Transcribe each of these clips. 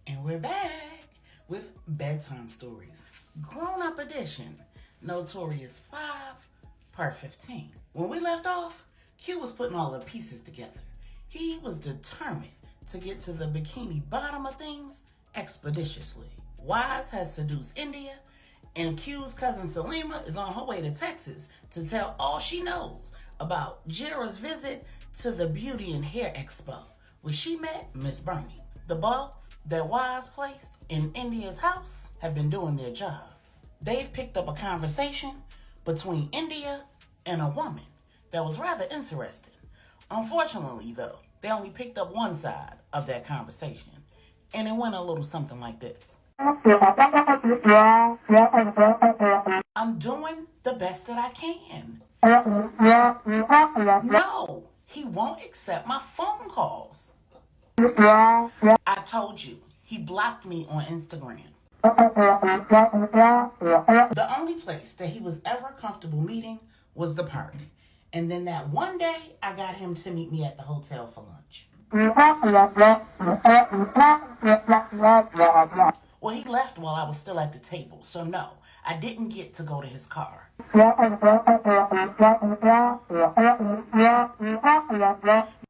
And we're back with Bedtime Stories, Grown-Up Edition, Notorious 5, Part 15. When we left off, Q was putting all the pieces together. He was determined to get to the bikini bottom of things expeditiously. Wise has seduced India, and Q's cousin Salima is on her way to Texas to tell all she knows about Jira's visit to the Beauty and Hair Expo, where she met Miss Bernie. The bugs that Wise placed in India's house have been doing their job. They've picked up a conversation between India and a woman that was rather interesting. Unfortunately, though, they only picked up one side of that conversation, and it went a little something like this. I'm doing the best that I can. No, he won't accept my phone calls. I told you, he blocked me on Instagram. The only place that he was ever comfortable meeting was the park. And then that one day, I got him to meet me at the hotel for lunch. Well, he left while I was still at the table, so no, I didn't get to go to his car.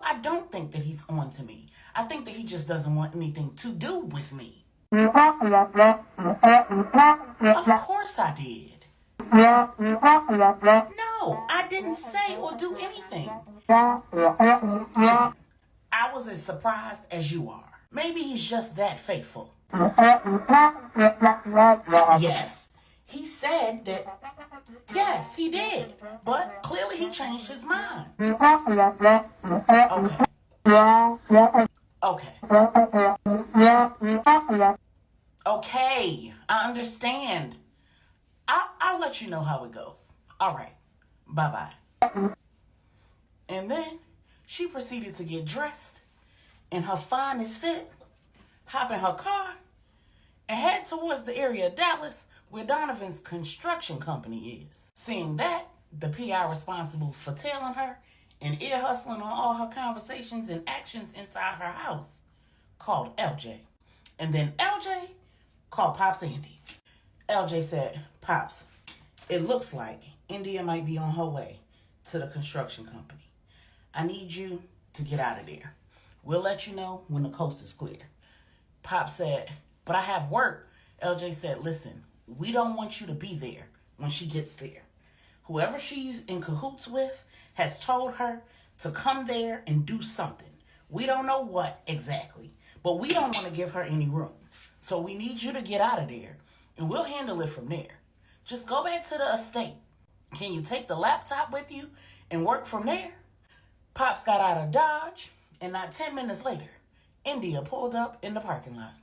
I don't think that he's on to me. I think that he just doesn't want anything to do with me. Of course I did. No, I didn't say or do anything. Listen, I was as surprised as you are. Maybe he's just that faithful. Yes, he said that. Yes, he did. But clearly he changed his mind. Okay. Okay, I understand. I'll let you know how it goes. All right, bye-bye. And then she proceeded to get dressed in her finest fit, hop in her car, and head towards the area of Dallas where Donovan's construction company is. Seeing that, the PI responsible for tailing her and ear hustling on all her conversations and actions inside her house called LJ. And then LJ called Pops Andy. LJ said, Pops, it looks like India might be on her way to the construction company. I need you to get out of there. We'll let you know when the coast is clear. Pops said, but I have work. LJ said, listen, we don't want you to be there when she gets there. Whoever she's in cahoots with has told her to come there and do something. We don't know what exactly, but we don't want to give her any room. So we need you to get out of there, and we'll handle it from there. Just go back to the estate. Can you take the laptop with you and work from there? Pops got out of Dodge, and not 10 minutes later, India pulled up in the parking lot.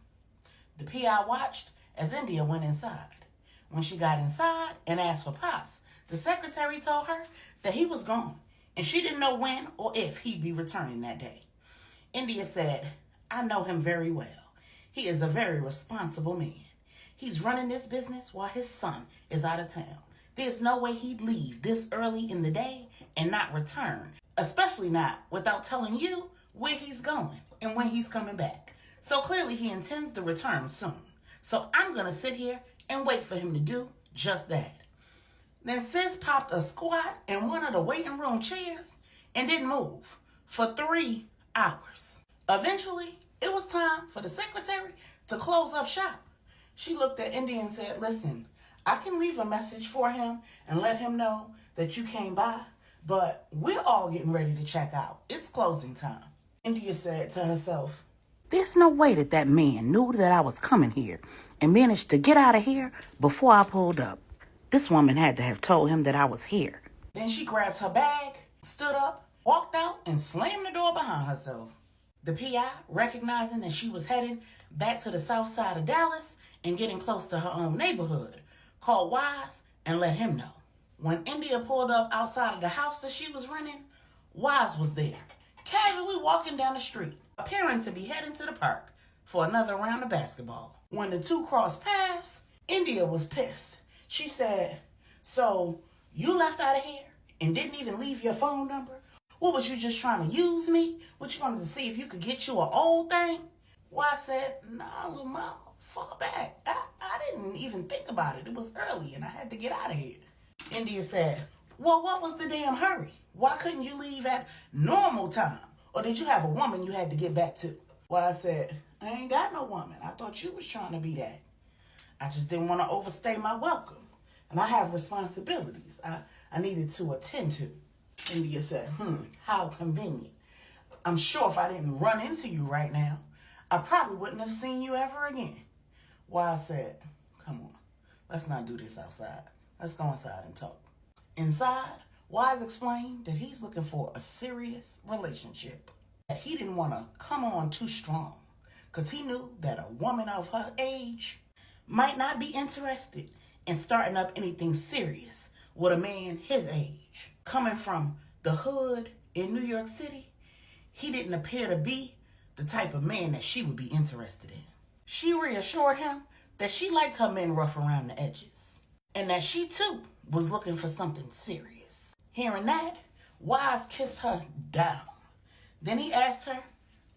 The PI watched as India went inside. When she got inside and asked for Pops, the secretary told her that he was gone, and she didn't know when or if he'd be returning that day. India said, I know him very well. He is a very responsible man. He's running this business while his son is out of town. There's no way he'd leave this early in the day and not return, especially not without telling you where he's going and when he's coming back. So clearly he intends to return soon. So I'm going to sit here and wait for him to do just that. Then Sis popped a squat in one of the waiting room chairs and didn't move for 3 hours. Eventually, it was time for the secretary to close up shop. She looked at India and said, listen, I can leave a message for him and let him know that you came by, but we're all getting ready to check out. It's closing time. India said to herself, there's no way that that man knew that I was coming here and managed to get out of here before I pulled up. This woman had to have told him that I was here. Then she grabbed her bag, stood up, walked out, and slammed the door behind herself. The PI, recognizing that she was heading back to the south side of Dallas and getting close to her own neighborhood, called Wise and let him know. When India pulled up outside of the house that she was renting, Wise was there, casually walking down the street, appearing to be heading to the park for another round of basketball. When the two crossed paths, India was pissed. She said, so you left out of here and didn't even leave your phone number? What, was you just trying to use me? What, you wanted to see if you could get you an old thing? Wise said, nah, little mama, fall back. I didn't even think about it. It was early and I had to get out of here. India said, well, what was the damn hurry? Why couldn't you leave at normal time? Or did you have a woman you had to get back to? Wise said, I ain't got no woman. I thought you was trying to be that. I just didn't want to overstay my welcome. And I have responsibilities I needed to attend to. India said, how convenient. I'm sure if I didn't run into you right now, I probably wouldn't have seen you ever again. Wise said, come on, let's not do this outside. Let's go inside and talk. Inside, Wise explained that he's looking for a serious relationship. That he didn't want to come on too strong because he knew that a woman of her age might not be interested in starting up anything serious with a man his age. Coming from the hood in New York City, he didn't appear to be the type of man that she would be interested in. She reassured him that she liked her men rough around the edges and that she too was looking for something serious. Hearing that, Wise kissed her down. Then he asked her,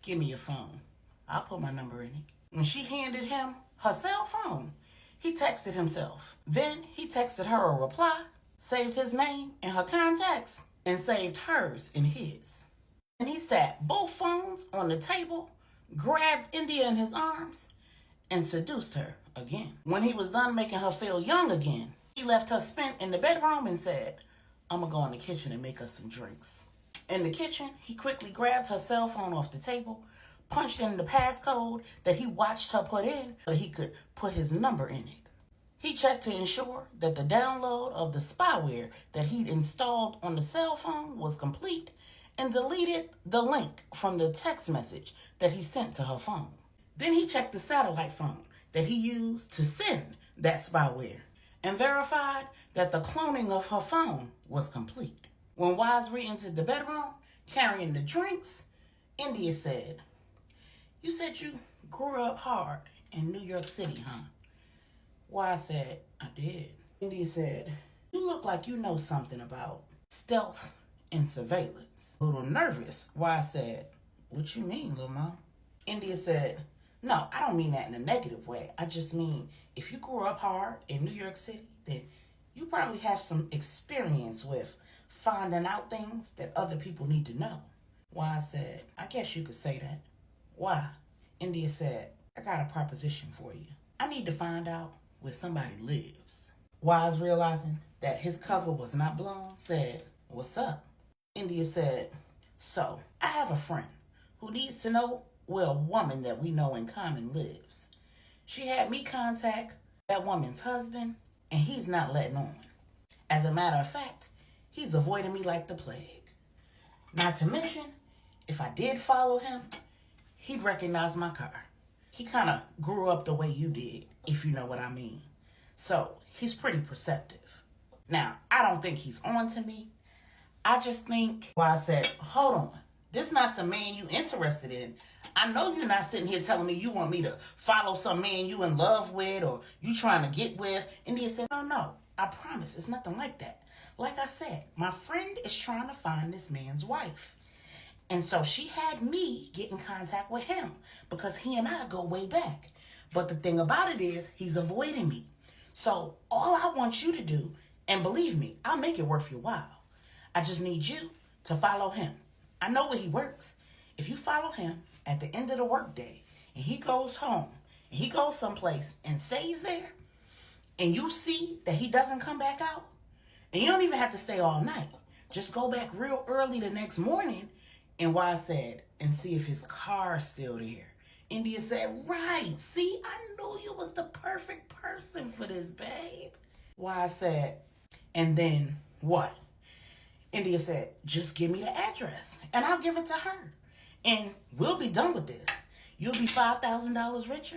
give me your phone. I'll put my number in it. When she handed him her cell phone, he texted himself. Then he texted her a reply, saved his name in her contacts, and saved hers in his. And he sat both phones on the table, grabbed India in his arms, and seduced her again. When he was done making her feel young again, he left her spent in the bedroom and said, I'm gonna go in the kitchen and make us some drinks. In the kitchen, he quickly grabbed her cell phone off the table, punched in the passcode that he watched her put in so he could put his number in it. He checked to ensure that the download of the spyware that he'd installed on the cell phone was complete and deleted the link from the text message that he sent to her phone. Then he checked the satellite phone that he used to send that spyware and verified that the cloning of her phone was complete. When Wise re-entered the bedroom carrying the drinks, India said, you said you grew up hard in New York City, huh? Wise said, I did. India said, you look like you know something about stealth and surveillance. A little nervous, Wise said, what you mean, little mom? India said, no, I don't mean that in a negative way. I just mean if you grew up hard in New York City, then you probably have some experience with finding out things that other people need to know. Wise said, I guess you could say that. Why? India said, I got a proposition for you. I need to find out where somebody lives. Wise, realizing that his cover was not blown, said, what's up? India said, so I have a friend who needs to know where a woman that we know in common lives. She had me contact that woman's husband, and he's not letting on. As a matter of fact, he's avoiding me like the plague. Not to mention, if I did follow him, he'd recognize my car. He kind of grew up the way you did, if you know what I mean. So he's pretty perceptive. Now, I don't think he's on to me. I just think, well, I said, hold on. This not some man you interested in. I know you're not sitting here telling me you want me to follow some man you in love with or you trying to get with. India said, no, I promise it's nothing like that. Like I said, my friend is trying to find this man's wife. And so she had me get in contact with him because he and I go way back. But the thing about it is he's avoiding me. So all I want you to do, and believe me, I'll make it worth your while. I just need you to follow him. I know where he works. If you follow him at the end of the workday and he goes home and he goes someplace and stays there and you see that he doesn't come back out, and you don't even have to stay all night. Just go back real early the next morning and Wise said, and see if his car's still there. India said, right, see, I knew you was the perfect person for this, babe. Wise said, and then what? India said, just give me the address and I'll give it to her. And we'll be done with this. You'll be $5,000 richer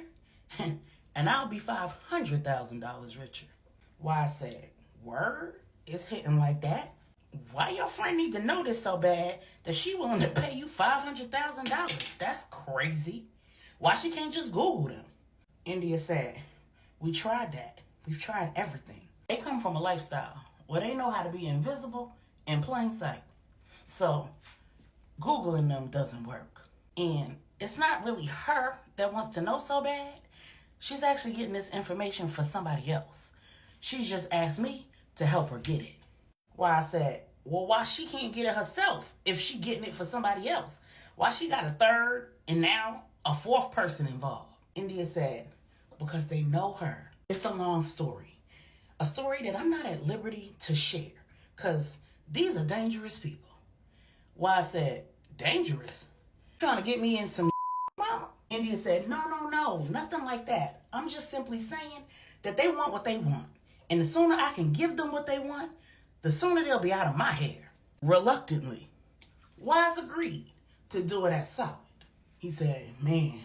and I'll be $500,000 richer. Wise said, word? It's hitting like that? Why your friend need to know this so bad that she willing to pay you $500,000? That's crazy. Why she can't just Google them? India said, we tried that. We've tried everything. They come from a lifestyle where they know how to be invisible in plain sight. So Googling them doesn't work. And it's not really her that wants to know so bad. She's actually getting this information for somebody else. She's just asked me to help her get it. Why I said, well, why she can't get it herself if she getting it for somebody else? Why she got a third and now a fourth person involved? India said, because they know her. It's a long story. A story that I'm not at liberty to share because these are dangerous people. Why I said, dangerous? Trying to get me in some mama? India said, no, nothing like that. I'm just simply saying that they want what they want. And the sooner I can give them what they want, the sooner they'll be out of my hair. Reluctantly, Wise agreed to do it at solid. He said, man,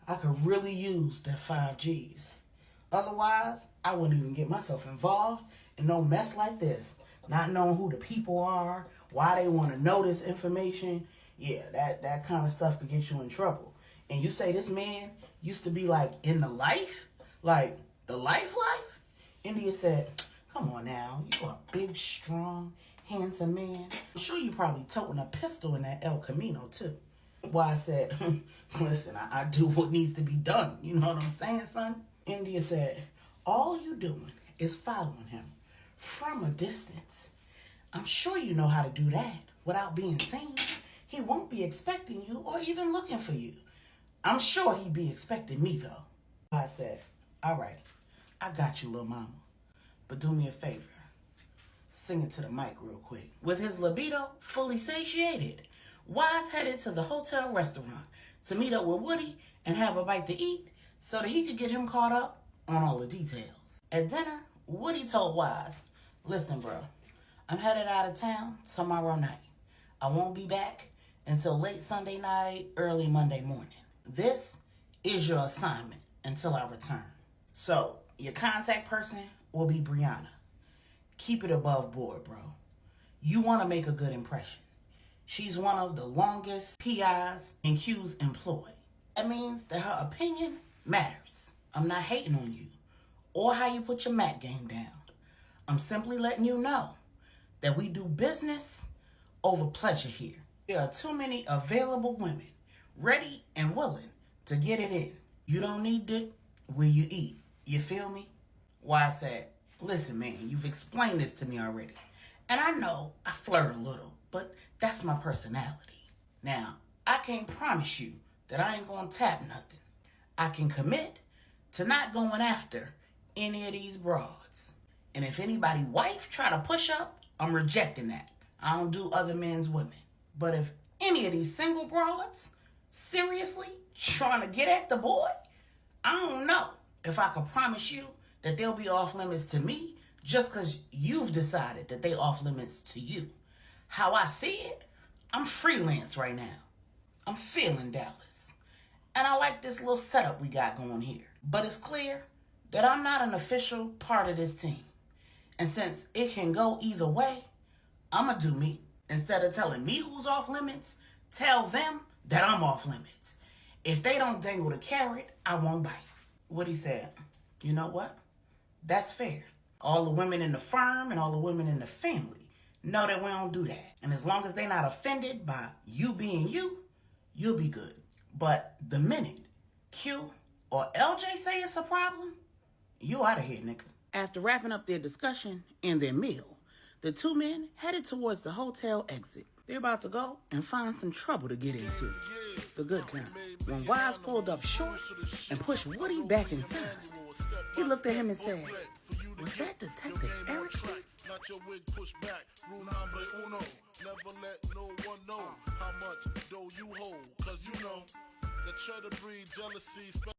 I could really use that 5 G's. Otherwise, I wouldn't even get myself involved in no mess like this. Not knowing who the people are, why they want to know this information. Yeah, that kind of stuff could get you in trouble. And you say this man used to be like in the life? Like the life? India said, come on now, you a big, strong, handsome man. I'm sure you probably toting a pistol in that El Camino too. Why I said, listen, I do what needs to be done. You know what I'm saying, son? India said, all you doing is following him from a distance. I'm sure you know how to do that without being seen. He won't be expecting you or even looking for you. I'm sure he'd be expecting me, though. I said, all right, I got you, little mama. But do me a favor. Sing it to the mic real quick. With his libido fully satiated, Wise headed to the hotel restaurant to meet up with Woody and have a bite to eat so that he could get him caught up on all the details. At dinner, Woody told Wise, listen, bro, I'm headed out of town tomorrow night. I won't be back until late Sunday night, early Monday morning. This is your assignment until I return. So, your contact person will be Brianna. Keep it above board, bro. You want to make a good impression. She's one of the longest PIs and Q's employed. That means that her opinion matters. I'm not hating on you or how you put your mat game down. I'm simply letting you know that we do business over pleasure here. There are too many available women ready and willing to get it in. You don't need it where you eat. You feel me? Why I said, listen, man, you've explained this to me already. And I know I flirt a little, but that's my personality. Now, I can't promise you that I ain't gonna tap nothing. I can commit to not going after any of these broads. And if anybody wife try to push up, I'm rejecting that. I don't do other men's women. But if any of these single broads seriously trying to get at the boy, I don't know if I could promise you that they'll be off limits to me just because you've decided that they off limits to you. How I see it, I'm freelance right now. I'm feeling Dallas. And I like this little setup we got going here. But it's clear that I'm not an official part of this team. And since it can go either way, I'm going to do me. Instead of telling me who's off limits, tell them that I'm off limits. If they don't dangle the carrot, I won't bite. Woody said, you know what? That's fair. All the women in the firm and all the women in the family know that we don't do that. And as long as they're not offended by you being you, you'll be good. But the minute Q or LJ say it's a problem, you out of here, nigga. After wrapping up their discussion and their meal, the two men headed towards the hotel exit. They're about to go and find some trouble to get into. The good kind. When Wise pulled up short and pushed Woody back inside, he looked at him and said, was that Detective Erickson? Not your wig pushed back. Rule number uno. Never let no one know how much dough you hold. Cause you know that try to breed jealousy.